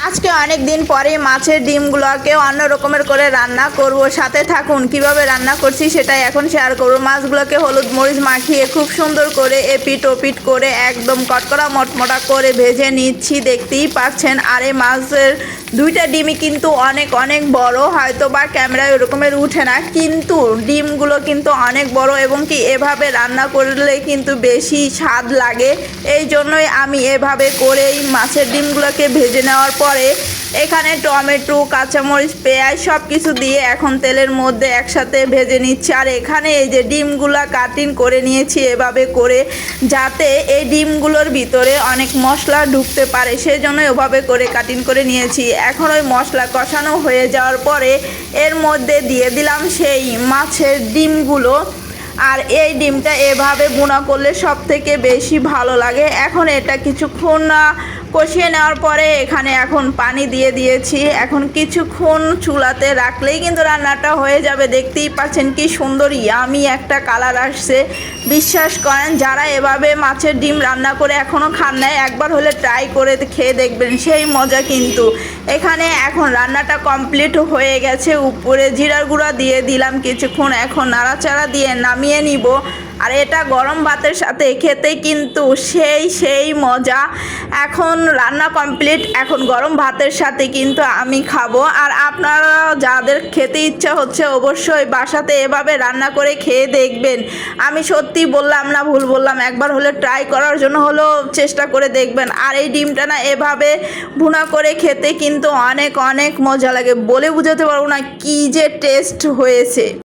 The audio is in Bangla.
আজকে অনেক দিন পরে মাছের ডিমগুলোকে অন্য রকমের করে রান্না করব। সাথে থাকুন, কিভাবে রান্না করছি সেটাই এখন শেয়ার করব। মাছগুলোকে হলুদ মরিচ মাখিয়ে খুব সুন্দর করে এপিট ওপিট করে একদম কটকরা মটমটা করে ভেজে নিচ্ছি, দেখতেই পাচ্ছেন। আর এই মাছের দুইটা ডিমই কিন্তু অনেক অনেক বড়, হয়তো বা ক্যামেরায় ওরকমের উঠে না, কিন্তু ডিমগুলো কিন্তু অনেক বড় এবং কি এভাবে রান্না করলে কিন্তু বেশি স্বাদ লাগে। এই জন্যই আমি এভাবে করেই মাছের ডিমগুলোকে ভেজে নেওয়ার পরে এখানে টমেটো, কাঁচামরিচ, পেঁয়াজ সব কিছু দিয়ে এখন তেলের মধ্যে একসাথে ভেজে নিচ্ছি। আর এখানে এই যে ডিমগুলা কাটিং করে নিয়েছি এভাবে করে, যাতে এই ডিমগুলোর ভিতরে অনেক মশলা ঢুকতে পারে, সেই জন্য এভাবে করে কাটিং করে নিয়েছি। এখন ওই মশলা কষানো হয়ে যাওয়ার পরে এর মধ্যে দিয়ে দিলাম সেই মাছের ডিমগুলো। আর এই ডিমটা এভাবে ভুনা করলে সব থেকে বেশি ভালো লাগে। এখন এটা কিছুক্ষণ কষিয়ে নেওয়ার পরে এখানে এখন পানি দিয়ে দিয়েছি। এখন কিছুক্ষণ চুলাতে রাখলেই কিন্তু রান্নাটা হয়ে যাবে। দেখতেই পাচ্ছেন কি সুন্দর ইয়ামি একটা কালার আসছে। বিশ্বাস করেন, যারা এভাবে মাছের ডিম রান্না করে এখনও খান নাই, একবার হলে ট্রাই করে খেয়ে দেখবেন, সেই মজা কিন্তু। এখানে এখন রান্নাটা কমপ্লিট হয়ে গেছে। উপরে জিরার গুঁড়া দিয়ে দিলাম কিছুক্ষণ, এখন নাড়াচাড়া দিয়ে নামিয়ে নিব। আর এটা গরম ভাতের সাথে খেতে কিন্তু সেই মজা। এখন রান্না কমপ্লিট, এখন গরম ভাতের সাথে কিন্তু আমি খাবো। আর আপনারা যাদের খেতে ইচ্ছা হচ্ছে অবশ্যই বাসাতে এভাবে রান্না করে খেয়ে দেখবেন। আমি সত্যি বললাম না, ভুল বললাম, একবার হলে ট্রাই করার জন্য হলেও চেষ্টা করে দেখবেন। আর এই ডিমটা না এভাবে ভুনা করে খেতে কিন্তু অনেক অনেক মজা লাগে, বলে বোঝাতে পারবো না কি যে টেস্ট হয়েছে।